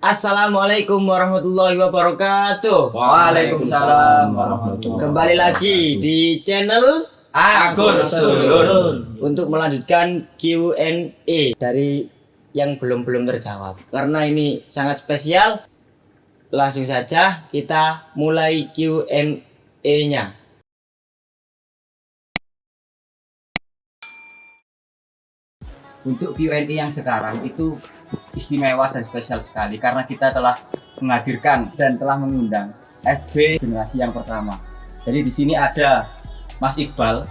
Assalamualaikum warahmatullahi wabarakatuh. Waalaikumsalam warahmatullahi wabarakatuh. Kembali lagi di channel Agur Sulun. untuk melanjutkan Q&A dari yang belum terjawab. Karena ini sangat spesial, langsung saja kita mulai Q&A-nya. Untuk Q&A yang sekarang itu istimewa dan spesial sekali karena kita telah menghadirkan dan telah mengundang FB generasi yang pertama. Jadi di sini ada Mas Iqbal.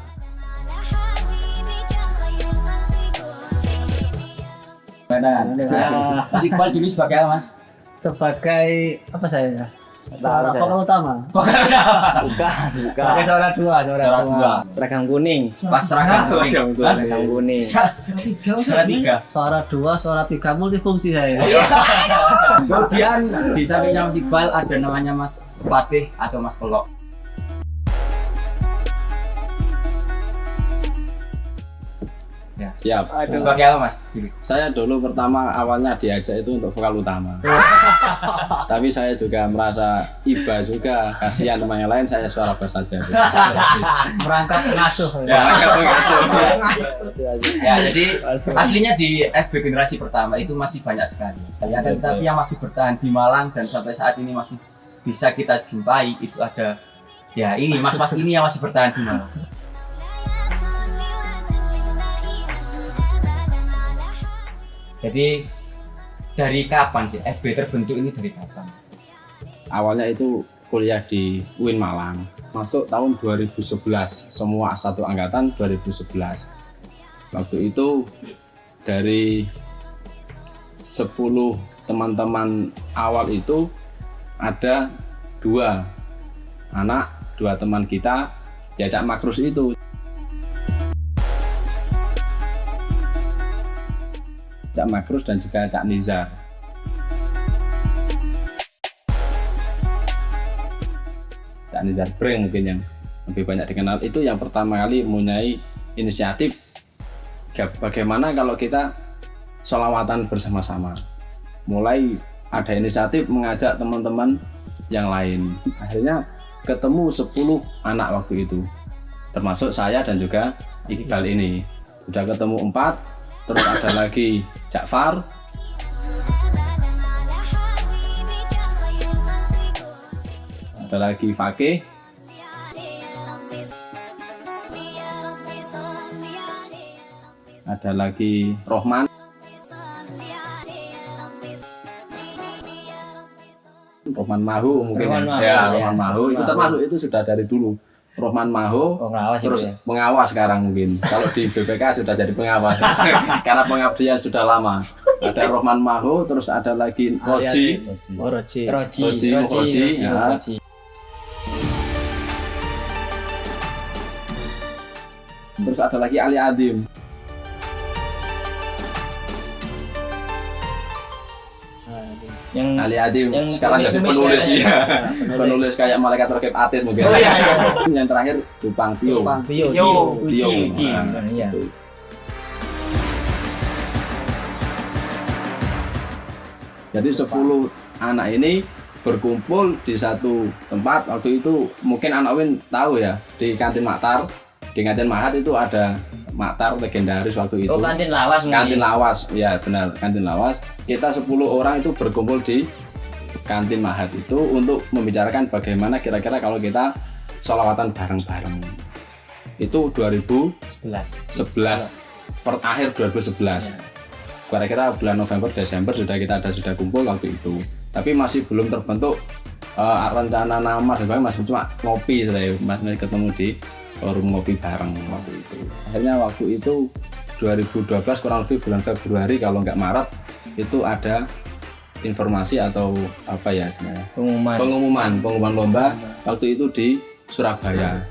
Mas Iqbal dulu sebagai apa, Mas? Sebagai apa saya? Vokal utama. Bukan. Sebagai suara dua. Seragam kuning. Pas seragam kuning. Seragam kuning. Suara tiga. Suara dua, suara tiga multifungsi saya. Kemudian di sampingnya Mas Iqbal ada namanya Mas Fatih atau Mas Pelok. Ya. Siap. Sebagai apa, Mas? Saya dulu pertama awalnya diajak itu untuk vokal utama. Tapi saya juga merasa iba juga, kasihan sama yang lain, saya suara bass saja. Merangkap pengasuh. Ya, ya, jadi aslinya di FB generasi pertama itu masih banyak sekali. Ya, kan, tapi yang masih bertahan di Malang dan sampai saat ini masih bisa kita jumpai itu ada. Ya, ini mas-mas ini yang masih bertahan di Malang. Jadi dari kapan sih FB terbentuk ini, dari kapan? Awalnya itu kuliah di UIN Malang. Masuk tahun 2011, semua satu angkatan 2011. Waktu itu dari 10 teman-teman awal itu ada 2 teman kita ya Cak Makrus itu. Cak Makrus dan juga Cak Nizar. Cak Nizar Breng mungkin yang lebih banyak dikenal, itu yang pertama kali mempunyai inisiatif bagaimana kalau kita sholawatan bersama-sama. Mulai ada inisiatif mengajak teman-teman yang lain. Akhirnya ketemu 10 anak waktu itu, termasuk saya dan juga Iqbal ini. Sudah ketemu 4. Terus ada lagi Ja'far, ada lagi Fakih, ada lagi Rohman, Rohman Mahu mungkin. Rohman Mahu itu termasuk, itu sudah dari dulu. Rohman Mahu, terus pengawas sekarang mungkin. Kalau di BPK sudah jadi pengawas karena pengabdian sudah lama. Ada Rohman Mahu, terus ada lagi Roji. Roji. Terus ada lagi Ali Adim. Ali Adim yang sekarang jadi penulis ya. Penulis kayak malaikat rakib atid mungkin. Yang terakhir Dupang Tio. Uci. Jadi 10 anak ini berkumpul di satu tempat. Waktu itu mungkin anak Win tahu ya, di kantin Maktar. Di kantin Mahat itu ada Maktar legendaris waktu itu. Oh, kantin lawas mungkin. Kantin lawas, ya benar, kantin lawas. Kita 10 orang itu berkumpul di kantin Mahat itu untuk membicarakan bagaimana kira-kira kalau kita sholawatan bareng-bareng. Itu 2011, per akhir 2011. Kira-kira bulan November Desember sudah kumpul waktu itu. Tapi masih belum terbentuk rencana nama dan sebagainya, masih cuma ngopi saya masih ketemu di forum ngopi bareng waktu itu. Akhirnya waktu itu 2012 kurang lebih bulan Februari kalau nggak Maret itu ada informasi atau apa ya istilahnya, pengumuman lomba waktu itu di Surabaya,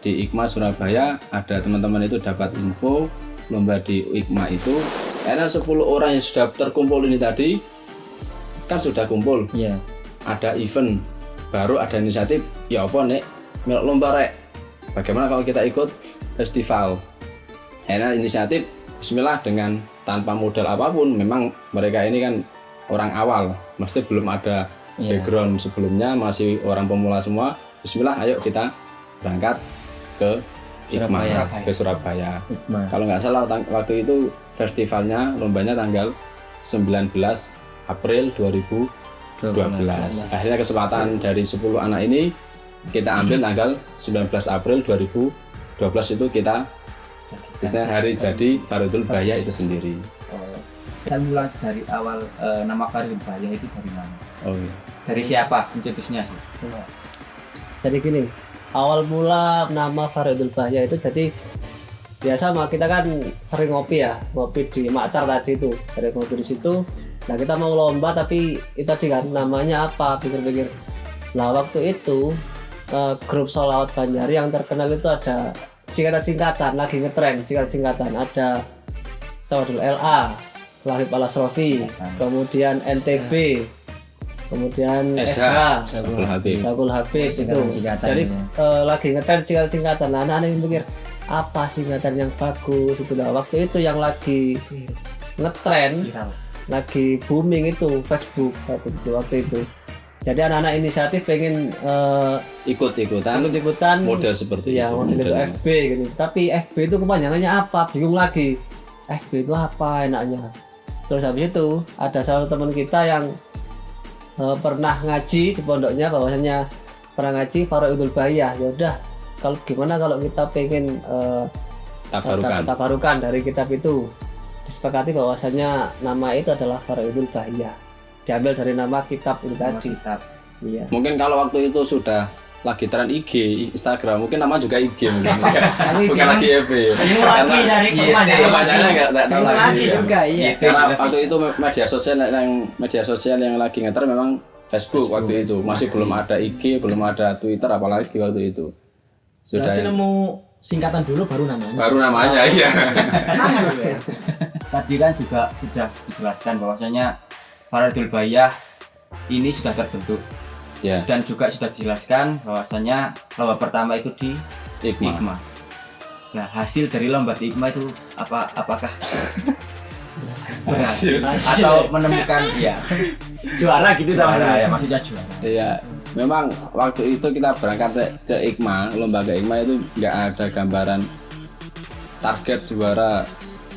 di IKMA Surabaya. Ada teman-teman itu dapat info lomba di IKMA itu. Karena 10 orang yang sudah terkumpul ini tadi kan sudah kumpul, ada event baru, ada inisiatif ya apa nek melok lomba rek, bagaimana kalau kita ikut festival. Akhirnya inisiatif bismillah dengan tanpa modal apapun. Memang mereka ini kan orang awal, mesti belum ada background sebelumnya, masih orang pemula semua. Bismillah, ayo kita berangkat ke Hikmah, ke Surabaya. Kalau nggak salah waktu itu festivalnya, lombanya tanggal 19 April 2012. Akhirnya kesempatan dari 10 anak ini kita ambil tanggal 19 April 2012 itu kita hari jadi Faridul Bahya itu sendiri. Kita mulai dari awal nama Faridul Bahya itu dari mana? Oh iya. Dari siapa pencetusnya? Jadi gini, awal mula nama Faridul Bahya itu jadi biasa mah kita kan sering ngopi di Maktar tadi itu, sering ngopi di situ. Nah kita mau lomba tapi itu tadi kan namanya apa, pikir-pikir. Nah waktu itu grup Sholawat Banjari yang terkenal itu ada singkatan-singkatan, lagi ngetren singkatan ada Sawadul LA, Lahib Al-Asrofi, kemudian NTB, kemudian SH, Sabul Habib itu. Jadi lagi ngetren singkatan. Nah, anak-anak yang mikir apa singkatan yang bagus itu. Nah, waktu itu yang lagi ngetren, lagi booming itu Facebook waktu itu. Jadi anak-anak inisiatif pengen ikut-ikutan model seperti ya, itu. model itu FB gitu. Tapi FB itu kepanjangannya apa? Bingung lagi. FB itu apa enaknya? Terus habis itu ada salah satu teman kita yang pernah ngaji di pondoknya, bahwasanya pernah ngaji Faridul Bahya. Ya udah, kalau gimana kalau kita pengen tabarukan dari kitab itu, disepakati bahwasanya nama itu adalah Faridul Bahya, diambil dari nama kitab itu tadi. Iya. Mungkin kalau waktu itu sudah lagi tren IG, Instagram, mungkin nama juga IG mungkin. Bukan lagi FB. Ini lagi dari kepanjangannya nggak tahu lagi juga, iya. Karena waktu itu media sosial yang lagi ngetren memang Facebook waktu itu, masih belum ada IG, belum ada Twitter, apalagi waktu itu. Sudah nemu singkatan dulu baru namanya. Baru namanya, iya. Tadi kan juga sudah dijelaskan bahwasanya Faridul Bahya ini sudah terbentuk. Ya. Dan juga sudah dijelaskan bahwasanya lomba pertama itu di Hikmah. Nah, hasil dari lomba di Hikmah itu apakah berhasil atau menemukan Juara gitu ya, maksudnya juara. Iya, memang waktu itu kita berangkat ke Hikmah, lomba ke Hikmah itu nggak ada gambaran target juara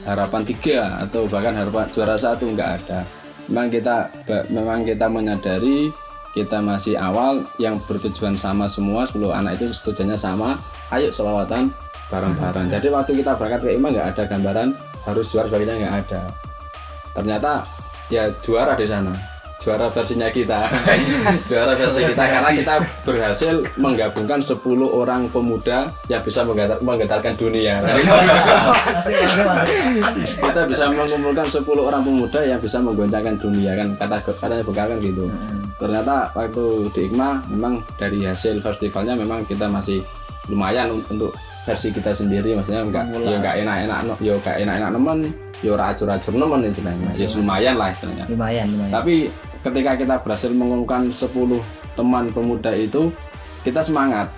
harapan 3 atau bahkan harapan juara 1, nggak ada. Memang kita menyadari kita masih awal, yang bertujuan sama semua, 10 anak itu tujuannya sama, ayo sholawatan bareng-bareng. Jadi waktu kita berangkat ke Hikmah nggak ada gambaran harus juara, sebagainya nggak ada. Ternyata ya juara di sana, juara versinya kita. Juara versi kita karena kita berhasil menggabungkan 10 orang pemuda yang bisa menggetarkan dunia. Kita bisa mengumpulkan 10 orang pemuda yang bisa menggoncangkan dunia, kan katanya bukan gitu. Ternyata waktu di Hikmah memang dari hasil festivalnya memang kita masih lumayan untuk versi kita sendiri, maksudnya nggak enak-enak nemen, ya ora acur-acur nemen istilahnya. Ya lumayan lah istilahnya. Lumayan. Tapi ketika kita berhasil mengumpulkan 10 teman pemuda itu, kita semangat.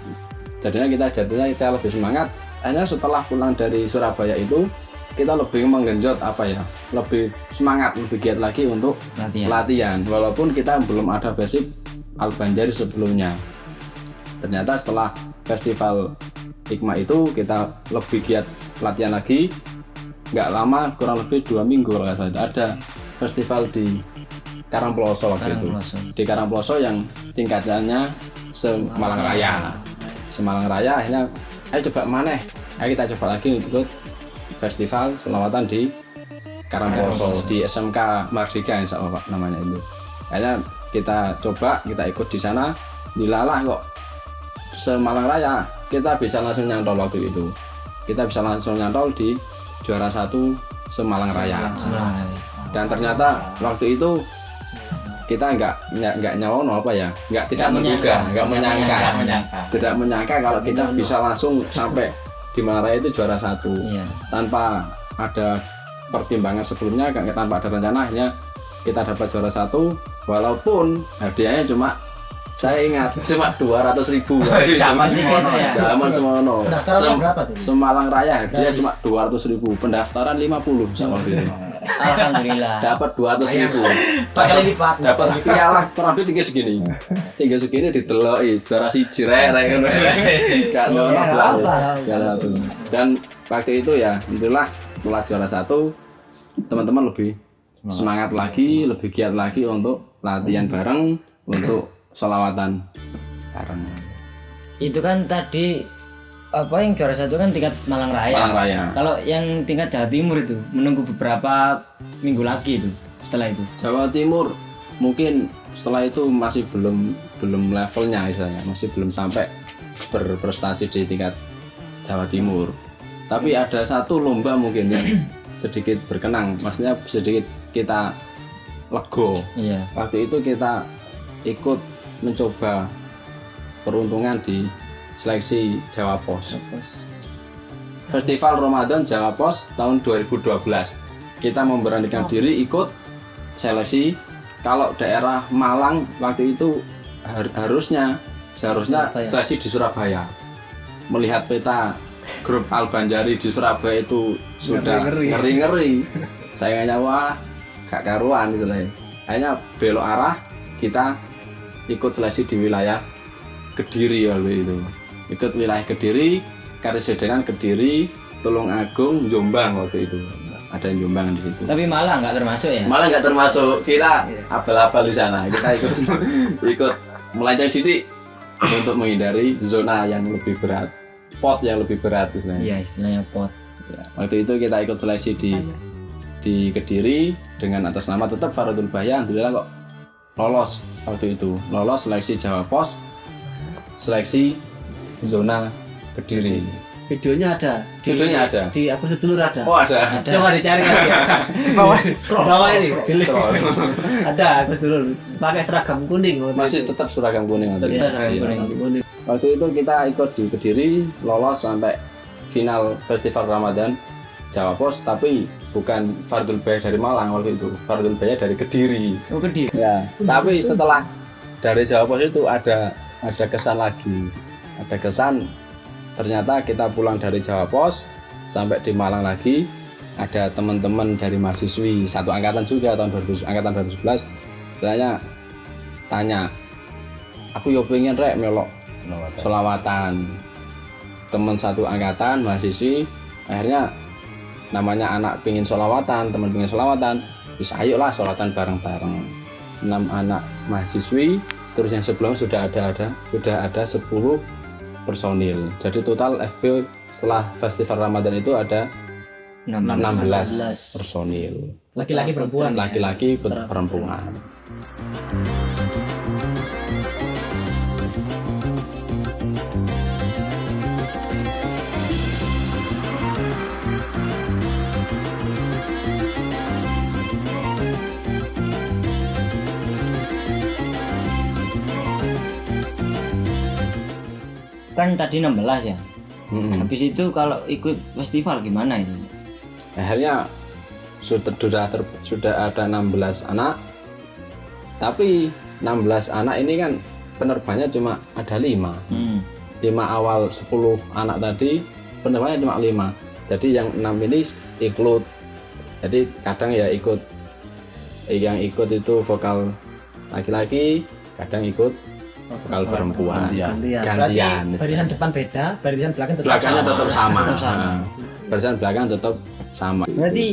Jadinya kita lebih semangat. Akhirnya setelah pulang dari Surabaya itu, kita lebih menggenjot lebih semangat, lebih giat lagi untuk latihan. Walaupun kita belum ada basic Al-Banjari sebelumnya. Ternyata setelah festival Hikmah itu kita lebih giat latihan lagi. Nggak lama, kurang lebih 2 minggu kalau nggak salah, ada festival di Karangploso waktu itu. Di Karangploso yang tingkatannya Semalang Raya. Akhirnya ayo coba maneh, ayo kita coba lagi ikut festival selawatan di Karangploso di SMK Mardika namanya itu. Akhirnya kita ikut di sana, dilalah kok Semalang Raya kita bisa langsung nyantol waktu itu. Kita bisa langsung nyantol di juara 1 Semalang Raya. Dan ternyata waktu itu kita nggak nyawono tidak menyangka kalau kita bisa langsung sampai di Malang Raya itu juara 1 tanpa ada pertimbangan sebelumnya, tanpa ada rencana. Akhirnya kita dapat juara 1 walaupun hadiahnya cuma Saya ingat cuma 200.000. Zaman semono ya. Zaman semono. Pendaftaran berapa tuh? Semalang Raya dia cuma 200.000. Pendaftaran 50 sama itu. Alhamdulillah. Dapat 200.000. Kali lipat. Dapat piala kurang lebih tinggi segini. Tinggi segini dideloki juara siji rek ngono. Gak ono Iya, juara satu. Dan waktu itu ya alhamdulillah setelah juara 1 teman-teman lebih semangat lagi, lebih giat lagi untuk latihan bareng, untuk sholawatan bareng. Itu kan tadi apa yang juara 1 kan tingkat Malang Raya. Malang Raya. Kalau yang tingkat Jawa Timur itu menunggu beberapa minggu lagi itu setelah itu. Jawa Timur mungkin setelah itu masih belum levelnya misalnya, masih belum sampai berprestasi di tingkat Jawa Timur. Tapi ada satu lomba mungkin yang sedikit berkenang, maksudnya sedikit kita lego. Iya. Waktu itu kita ikut mencoba peruntungan di seleksi Jawa Pos. Festival Ramadan Jawa Pos tahun 2012. Kita memberanikan diri ikut seleksi. Kalau daerah Malang waktu itu seharusnya seleksi di Surabaya. Melihat peta grup Al-Banjari di Surabaya itu sudah ngeri-ngeri. Sayangnya wah gak karuan istilahnya. Akhirnya belok arah, kita ikut seleksi di wilayah Kediri waktu itu. Ikut wilayah Kediri, Karesidenan Kediri, Tulungagung, Jombang waktu itu. Ada yang Jombang di situ. Tapi Malang nggak termasuk ya? Malah nggak termasuk, kita abal-abal di sana. Kita ikut melenceng sidik untuk menghindari zona yang lebih berat, pot yang lebih berat istilahnya. Iya, istilahnya pot. Ya, waktu itu kita ikut seleksi di Kediri dengan atas nama tetap Faridul Bahya. Alhamdulillah kok lolos waktu itu, lolos seleksi Jawa Pos, seleksi zona Kediri. Videonya ada. Videonya ada. Di aku sedulur ada. Oh ada. Coba dicari lagi. Di bawah scroll bawah ini. Ada aku sedulur pakai seragam kuning. Masih tetap seragam kuning waktu itu. Tetap seragam Iya. kuning. Waktu itu kita ikut di Kediri, lolos sampai final Festival Ramadan Jawa Pos, tapi bukan Faridul Bahya dari Malang waktu itu, Faridul Bahya dari Kediri. Oh, Kediri. Ya, tapi setelah dari Jawa Pos itu ada kesan lagi. Ada kesan ternyata kita pulang dari Jawa Pos sampai di Malang lagi, ada teman-teman dari mahasiswi satu angkatan juga angkatan 2011 tanya, aku yo pengen rek melok sholawatan. Teman satu angkatan mahasiswi, akhirnya namanya anak pingin sholawatan, teman pingin sholawatan, bisa ayolah sholawatan bareng-bareng. 6 anak mahasiswi, terus yang sebelum sudah ada 10 personil. Jadi total FP setelah Festival Ramadan itu ada 16 personil. Laki-laki perempuan. Laki-laki perempuan. Kan tadi 16 ya. Habis itu kalau ikut festival gimana itu? Akhirnya sudah ada 16 anak. Tapi 16 anak ini kan penerbangnya cuma ada 5. 5 awal 10 anak tadi penerbangnya cuma 5. Jadi yang 6 ini ikut. Jadi kadang ya ikut, yang ikut itu vokal laki-laki, kadang ikut vokal perempuan. Gantian. Barisan depan beda, barisan belakang tetap Belakangnya sama. tetap sama. Tetap sama. Nah, barisan belakang tetap sama. Berarti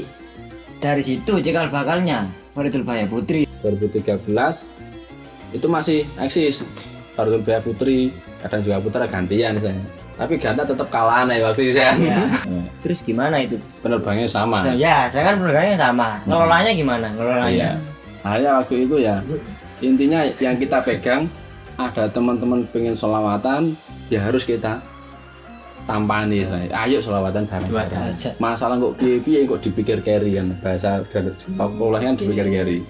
dari situ cikal bakalnya Faridul Bahya Putri 2013 itu masih eksis. Faridul Bahya Putri, kadang juga putra gantian saya. Tapi Ganta tetap kalah nih waktu itu saya. Terus gimana itu? Penerbangnya sama. Ya, saya kan penerbangannya sama. Ngelolanya gimana? Ngelolanya? Iya. Akhirnya waktu itu ya intinya yang kita pegang, ada teman-teman pengen sholawatan, ya harus kita tampani. Ayo sholawatan bareng-bareng. Masalah kok piye kok dipikir carry kan, bahasa populasi kan dipikir carry.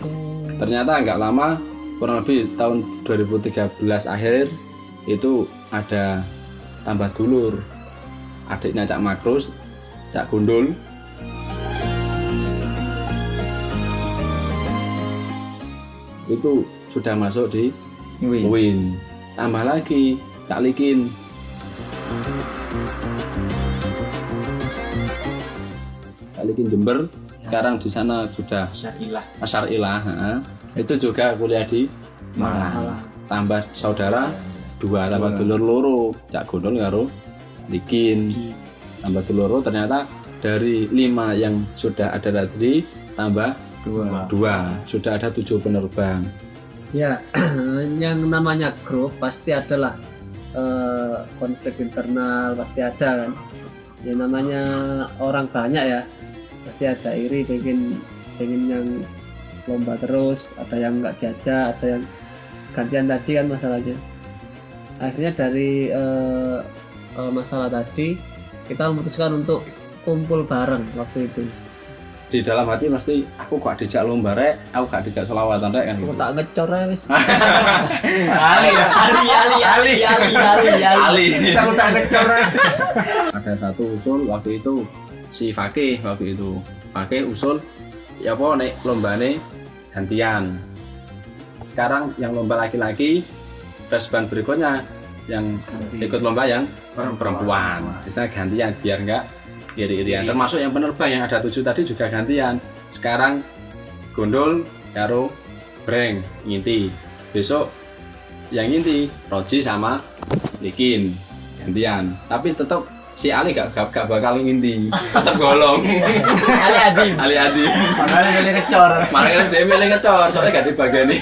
Ternyata nggak lama, kurang lebih tahun 2013 akhir itu ada tambah dulur, adiknya Cak Makrus, Cak Gundul. Itu sudah masuk di Wih. Win. Tambah lagi Cak Likin. Cak Likin Jember. Sekarang di sana sudah Syarilah. Itu juga kuliah di Malang. Tambah saudara 2, tambah dulur loro, Cak Gondol karo Likin. Tambah dulur loro, ternyata dari 5 yang sudah ada tadi tambah 2. Sudah ada 7 penerbang. Ya, yang namanya grup pasti adalah konflik internal, pasti ada kan. Yang namanya orang banyak ya, pasti ada iri, pengen yang lomba terus, ada yang nggak diajak, ada yang gantian tadi kan masalahnya. Akhirnya dari masalah tadi kita memutuskan untuk kumpul bareng waktu itu. Di dalam hati mesti aku gak dijak lomba rek, aku gak dijak selawatan rek kan. Aku tak ngecor ya wis. Ali. Aku tak ngecor rek. Ada satu usul waktu itu si Fakih waktu itu. Fakih usul ya apa nek lombane gantian. Sekarang yang lomba laki-laki Vesban berikutnya yang ikut lomba yang perempuan. Misalnya gantian biar enggak iri-irian. Termasuk yang penerbang yang ada 7 tadi juga gantian. Sekarang Gondol karo Breng nginti. Besok yang nginti Roji sama Likin gantian. Tapi tetap si Ali gak bakal nginti. Tetap golong. Ali Adi. Makanya milih ngecor. Makanya dia milih ngecor, soalnya gak dibagani.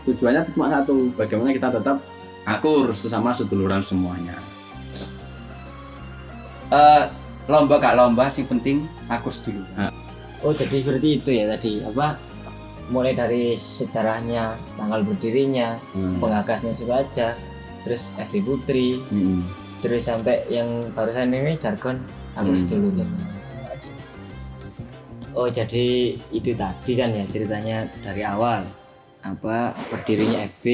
Tujuannya cuma satu, bagaimana kita tetap akur sesama seduluran semuanya. Lomba gak lomba sing penting akus dulu. Oh jadi berarti itu ya tadi apa? Mulai dari sejarahnya, tanggal berdirinya, pengagasnya Sukaja, terus FB Putri, terus sampai yang barusan ini jargon akus dulu. Oh jadi itu tadi kan ya ceritanya dari awal apa berdirinya FB,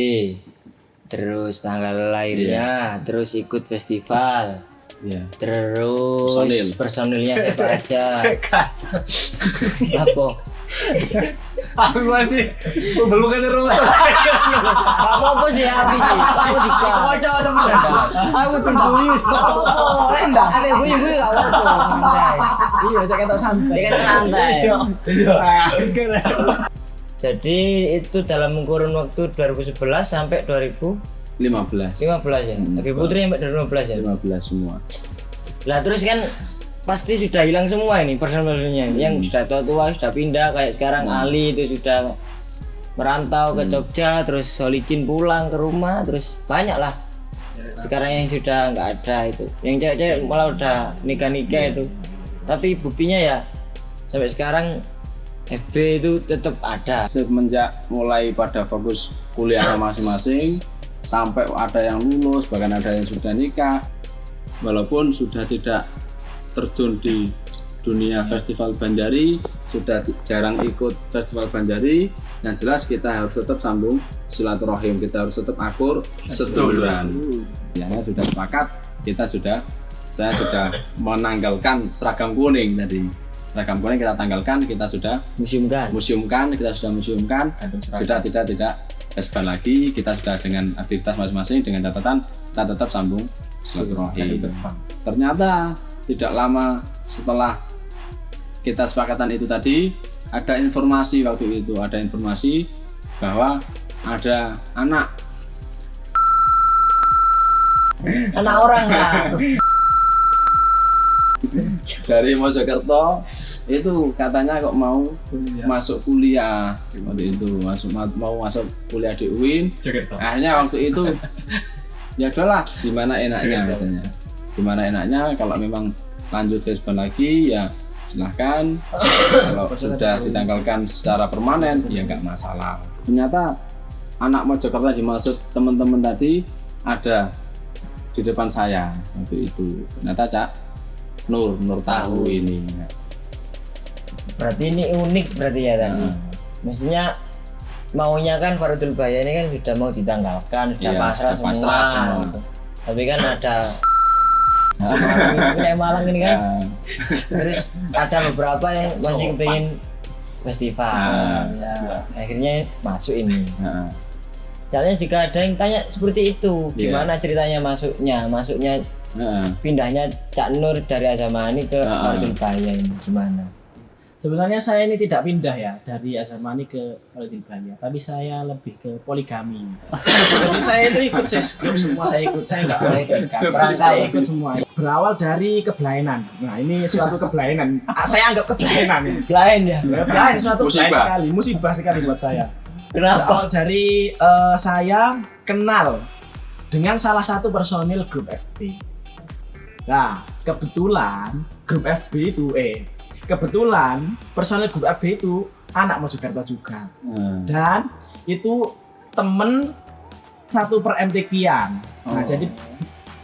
terus tanggal lahirnya, terus ikut festival. Iya. Terus personilnya siapa aja? Apa? Aku masih belum kan terus. Apa sih habis sih? Aku dika. Coba teman. Aku tungguin. Apa? Enggak. Ada gue gak apa-apa. Iya, cek kata santai. Jadi itu dalam kurun waktu 2011 sampai 15 ya. Tapi Putri sampai 2015 ya. 15 semua. Lah terus kan pasti sudah hilang semua ini personelnya. Yang sudah tua sudah pindah kayak sekarang Ali itu sudah merantau ke Jogja, terus Solicin pulang ke rumah, terus banyak lah. Sekarang yang sudah nggak ada itu. Yang cewek-cewek malah udah nikah itu. Tapi buktinya ya sampai sekarang FB itu tetap ada. Semenjak mulai pada fokus kuliah masing-masing sampai ada yang lulus, bahkan ada yang sudah nikah, walaupun sudah tidak terjun di dunia festival Bandari, sudah jarang ikut festival Bandari, yang jelas kita harus tetap sambung silaturahim, kita harus tetap akur seduluran. Yang sudah sepakat, saya sudah menanggalkan seragam kuning tadi. Seragam kuning kita tanggalkan, kita sudah museumkan, sudah tidak Vesban lagi, kita sudah dengan aktivitas masing-masing dengan catatan kita tetap sambung silaturahim. Ternyata tidak lama setelah kita sepakatan itu tadi ada informasi bahwa ada anak orang lah dari Mojokerto itu katanya kok mau masuk kuliah waktu itu, mau masuk kuliah di UIN. Akhirnya waktu itu ya udahlah, gimana enaknya katanya. Gimana enaknya kalau memang lanjut Vesban lagi ya silahkan. Kalau sudah ditanggalkan secara permanen ya nggak masalah. Ternyata anak Mojokerto dimaksud teman-teman tadi ada di depan saya waktu itu. Ternyata Cak Nur tahu ini. Berarti ini unik berarti ya tadi. Mestinya maunya kan Faridul Bahya ini kan sudah mau ditanggalkan, sudah pasrah semua. Gitu. Tapi kan ada kayak Malang ini kan. Terus ada beberapa yang masih pengen festival. Akhirnya masuk ini. Soalnya jika ada yang tanya seperti itu, Iya. gimana ceritanya masuknya pindahnya Cak Nur dari Azamani ke Fardul Bahya ini gimana? Sebenarnya saya ini tidak pindah ya dari Azamani ke Fardul Bahya, tapi saya lebih ke poligami. Jadi saya itu ikut grup semua, saya ikut, saya nggak boleh ikut, saya ikut semua. Berawal dari kebelainan. Nah ini suatu kebelainan. Saya anggap kebelainan ini. Lain ya. Kebelainan suatu kebelainan Musibah. sekali, musibah sekali buat saya. Kenapa? Berawal dari saya kenal dengan salah satu personil grup FB. Nah, kebetulan grup FB itu kebetulan personil grup FB itu anak Mojokerto juga. Dan itu temen satu per MTQ-an. Nah, jadi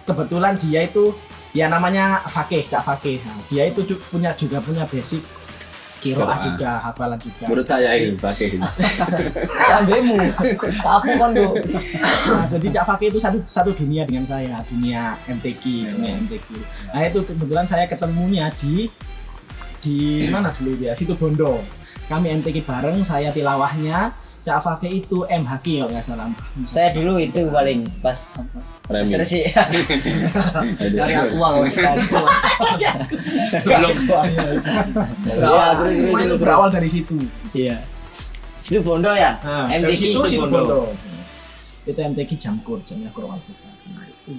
kebetulan dia itu ya namanya Cak Fakih. Nah, dia itu juga punya basic Qiraah juga, hafalan juga. Menurut saya itu pakai itu. Ambemu. Aku kon do. Nah, jadi Cak Fakih itu satu dunia dengan saya, dunia MTQ. Nah, itu kebetulan saya ketemunya di mana dulu ya? Situ Bondo. Kami MTQ bareng, saya tilawahnya. Cak Fakih itu MHQ kalau nggak salah. Saya dulu itu paling pas Remi. resik. Dari aku uang terus Semua itu berawal dari situ. Iya. Situ Bondo ya? Nah, dari MTQ situ situ Situ Bondo. Itu MTQ jamnya Qur'an Al-Bufar. Nah, itu.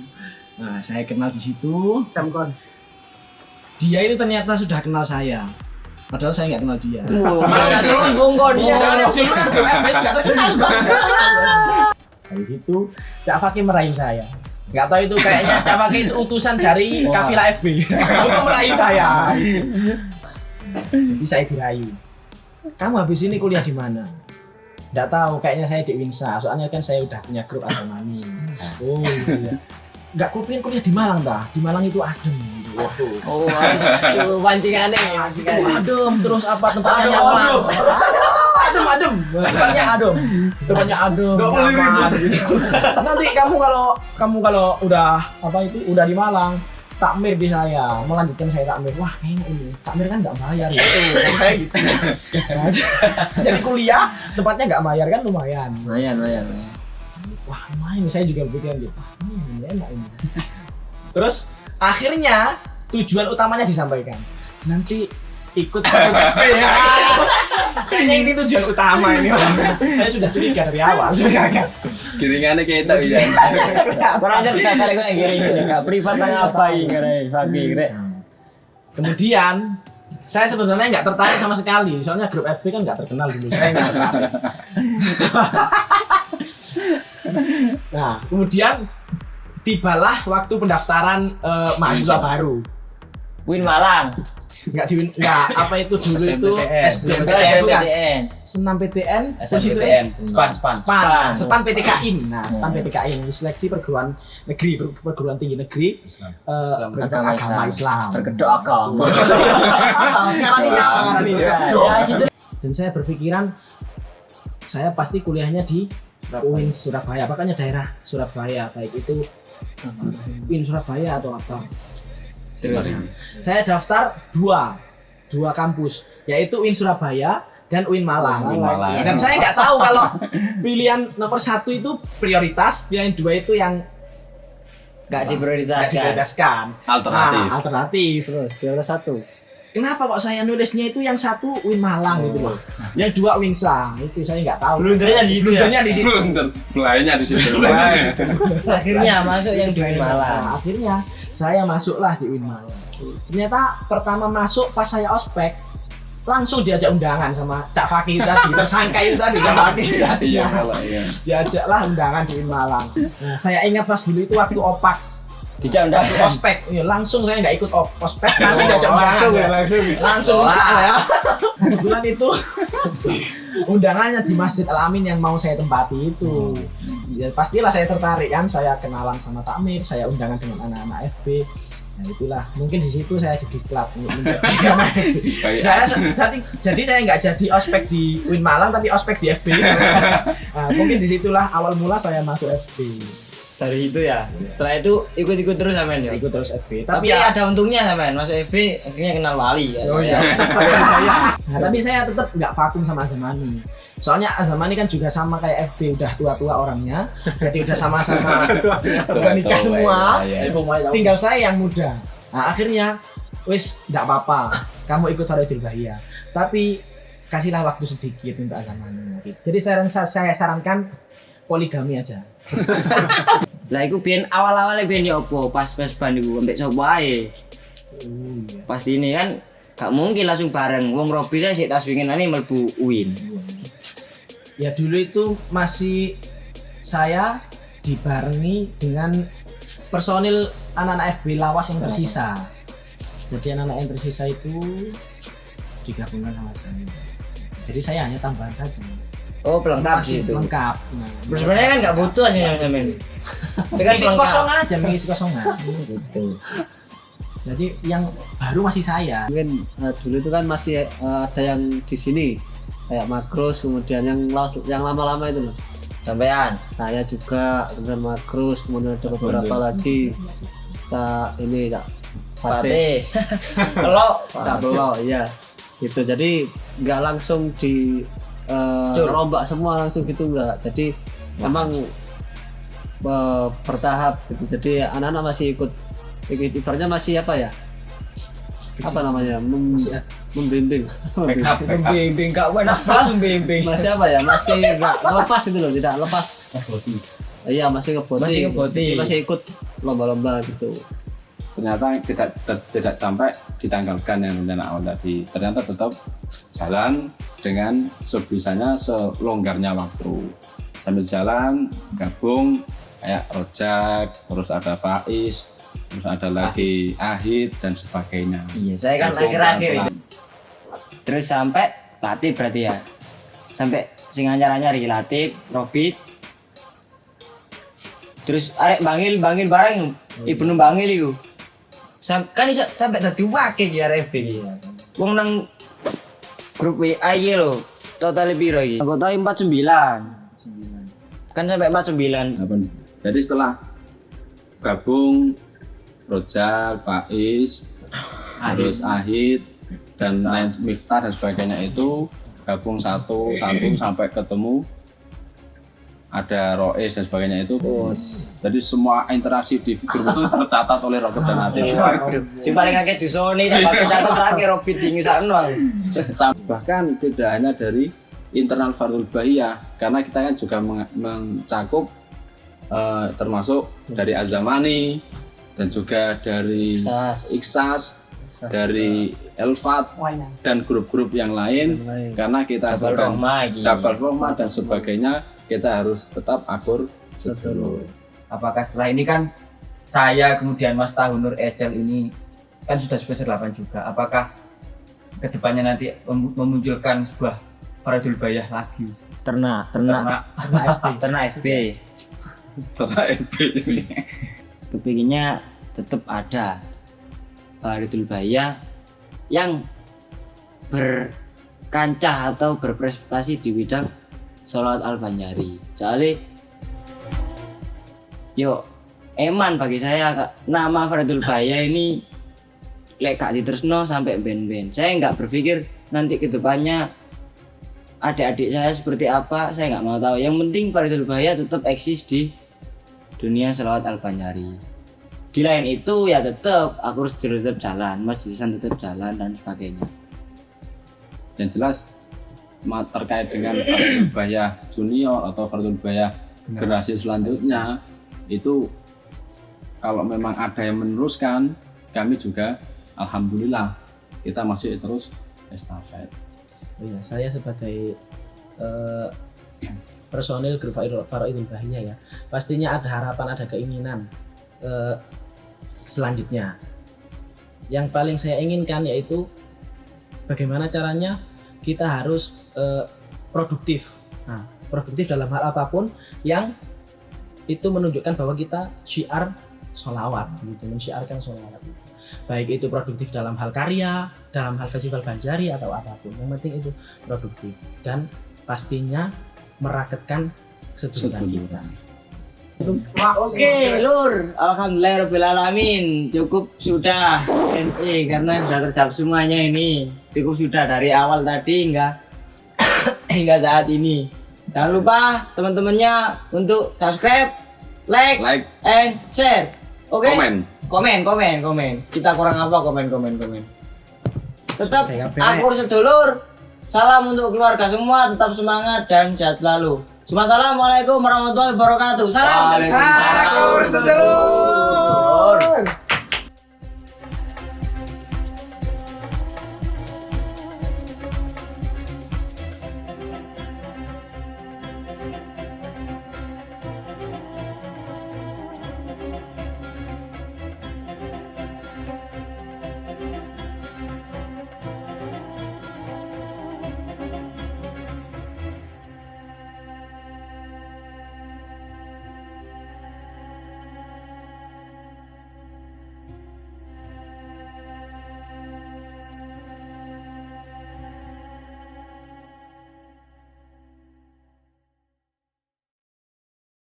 Nah, saya kenal di situ. Dia itu ternyata sudah kenal saya. Padahal saya nggak kenal dia. Mana sombong kon. Iya, soalnya dulu kan grup FB itu nggak terkenal banget. Dari situ Cak Fakih merayu saya. Nggak tahu itu kayaknya Cak Fakih itu utusan dari kafilah FB untuk merayu saya. Jadi saya dirayu. Kamu habis ini kuliah di mana? Nggak tahu, kayaknya saya di Winsa. Soalnya kan saya udah punya grup Azamani. Oh iya. Nggak, aku pengen kuliah di Malang dah. Di Malang itu adem. Waduh. Oh, aduh, pancingannya. Adem, terus apa tempatnya nyaman. Adem. Tempatnya adem. Nyaman. Nanti kamu kalau udah udah di Malang, takmir di saya, melanjutkan saya takmir. Wah, enak ini. Takmir kan nggak bayar itu. Kayak gitu. Nah, jadi kuliah tempatnya nggak bayar kan lumayan. Lumayan. Wah, lumayan. Saya juga berpikiran gitu. Wah, ini enak ini. Terus akhirnya tujuan utamanya disampaikan. Nanti ikut FB ya. Kayaknya ini tujuan utama ini. Saya sudah curiga dari awal sudah kan. Giringannya kayak itu ya. Kurang aja udah kali gue ngiring enggak privat nang ngapain kare Fakih kare. Kemudian saya sebenarnya nggak tertarik sama sekali. Soalnya grup FB kan nggak terkenal dulu. Saya nggak tertarik. Nah, kemudian tibalah waktu pendaftaran mahasiswa baru. Win Malang. Nggak apa itu dulu itu SBMPTN. SBMPTN kan? Senam PTN, terus itu Span PTKIN. Nah, Span PTKIN seleksi perguruan tinggi negeri beragama Islam. Berkedok agama. Sekarang ini. Ya situ. Dan saya berpikiran saya pasti kuliahnya di UIN Surabaya, makanya daerah Surabaya, baik itu UIN Surabaya atau apa. Terus saya daftar dua kampus, yaitu UIN Surabaya dan UIN Malang. Dan saya nggak tahu kalau pilihan nomor 1 itu prioritas, pilihan 2 itu yang Gak diprioritaskan. Alternatif. Terus prioritas 1. Kenapa kok saya nulisnya itu yang 1 UIN Malang gitu loh, yang 2 Winsa, itu saya nggak tahu. Blundernya di situ ya? Blundernya di situ. Mulainya di situ. Akhirnya masuk yang di UIN Malang. Nah, akhirnya saya masuklah di UIN Malang. Ternyata pertama masuk pas saya ospek langsung diajak undangan sama Cak Fakih tadi, tersangka itu tadi Cak Fakih tadi. Iya, Diajaklah undangan di UIN Malang. Nah, saya ingat pas dulu itu waktu opak. Dijak undangan Ospek, ya, langsung saya nggak ikut ospek, langsung diajak undangan. Langsung ya. Kebetulan itu undangannya di Masjid Al-Amin yang mau saya tempati itu. Ya, pastilah saya tertarik kan, saya kenalan sama takmir, saya undangan dengan anak-anak FB. Nah itulah, mungkin di situ saya jadi klub untuk menjadi anak FB. Jadi saya nggak jadi ospek di UIN Malang, tapi ospek di FB. Nah, mungkin disitulah awal mula saya masuk FB. Dari itu ya. Setelah itu ikut-ikut terus sampean ya. ikut terus FB. Tapi ada untungnya sampean masuk FB akhirnya kenal Wali ya. Oh iya. Nah, tapi saya tetap nggak vakum sama Azamani. Soalnya Azamani kan juga sama kayak FB, udah tua-tua orangnya. Jadi udah sama-sama udah nikah semua. Tinggal saya yang muda. Nah, akhirnya wis nggak apa-apa. Kamu ikut Faridul Bahia. Tapi kasihlah waktu sedikit untuk Azamani. Jadi saya sarankan poligami aja. Lah iku biyen awal-awalnya biyen ya opo pas ban iku ambek sapa ae. Pasti ini kan gak mungkin langsung bareng. Wong Robi saya sik tas winginane mlebu UIN. Ya dulu itu masih saya dibarengi dengan personil anak-anak FB lawas yang tersisa. Jadi anak-anak yang tersisa itu digabungkan sama saya. Jadi saya hanya tambahan saja. Oh, pelengkap Masih sih itu. lengkap. Sebenarnya kan gak butuh aslinya sampean. Dengan Ngisi kosongan aja, mengisi kosongan. Gitu. Jadi yang baru masih saya. Mungkin dulu itu kan masih ada yang di sini kayak Makros, kemudian yang lama-lama itu loh. Sampean. Saya juga, kemudian Makros, kemudian ada beberapa lagi. Ini Kak Fatih. Kalau Kak Belo, iya. Gitu. Jadi nggak langsung di rombak semua langsung gitu enggak. Jadi memang bertahap gitu. Jadi anak-anak masih ikut ibaratnya masih apa ya? Apa namanya? Membimbing. membimbing gak enak banget membimbing. Masih apa ya? Masih enggak lepas itu loh, tidak lepas. Iya, masih ngeboti. Masih ngeboti. Jadi masih ikut lomba-lomba gitu. Ternyata tidak sampai ditanggalkan yang rencana awal tadi. Ternyata tetap jalan dengan sebisanya, selonggarnya waktu. Sambil jalan, gabung kayak Rojak, terus ada Faiz, terus ada lagi Ahid dan sebagainya. Iya, saya kan Gabung akhir-akhir ini. pelan-pelan. Terus sampai Latif berarti ya. Sampai sing anyar-anyar iki Latif, Robit. Terus arek bangil bareng Ibnu Bangil iku. Kan iso sampai dadi wakil ya RFB iki. Wong nang grup WA iki lho, total piro iki? Anggota 49. Kan sampai 49. Jadi setelah gabung Rojak, Faiz, terus Ahid dan lain Miftah dan sebagainya itu gabung satu sampai ketemu ada Rois dan sebagainya itu. Jadi semua interaksi di grup itu tercatat oleh Robert dan Atif. Si paling akeh disoni tambah kecatet akeh Robit dingisakno. Bahkan tidak hanya dari internal Faridul Bahia, karena kita kan juga mencakup termasuk dari Azamani dan juga dari Iksas, dari Elfat dan grup-grup yang lain, karena kita Jabal Rohmah dan sebagainya, kita harus tetap akur sedulur. Apakah setelah ini kan saya kemudian Mas Tahunur Ecel ini kan sudah semester 8 juga, apakah kedepannya nanti memunculkan sebuah Faridul Bahia lagi? Ternak FB. Total FB ini. Kepinginnya tetap ada Faridul Bahia yang berkancah atau berprestasi di bidang Sholawat Al-Banjari. Soalnya eman bagi saya nama Faridul Bahia ini lek gak diterusno sampai ben-ben. Saya nggak berpikir nanti kedepannya adik-adik saya seperti apa, saya nggak mau tahu. Yang penting Faridul Bahia tetap eksis di dunia Sholawat Al-Banjari. Di lain itu ya tetap aku harus tetap jalan, masjidan tetap jalan dan sebagainya. Yang jelas terkait dengan Faridul Bahia Junior atau Faridul Bahia generasi selanjutnya itu, kalau memang ada yang meneruskan, kami juga alhamdulillah kita masih terus estafet. Ya, saya sebagai personil grup Faridul Bahia ya, pastinya ada harapan, ada keinginan selanjutnya. Yang paling saya inginkan yaitu bagaimana caranya kita harus produktif. Nah, produktif dalam hal apapun yang itu menunjukkan bahwa kita syiar sholawat, gitu, mensyiarkan sholawat. Baik itu produktif dalam hal karya, dalam hal festival Banjari atau apapun. Yang penting itu produktif dan pastinya meraketkan sedulur kita. Oke, Lur. Alhamdulillahirobbilalamin. Cukup sudah NE karena sudah terjawab semuanya ini. Cukup sudah dari awal tadi hingga saat ini. Jangan lupa teman-temannya untuk subscribe, like, and share. Oke? Komen. Kita kurang apa komen. Tetap akur sedulur. Salam untuk keluarga semua, tetap semangat dan sehat selalu. Assalamualaikum warahmatullahi wabarakatuh. Salam. Akur sedulur.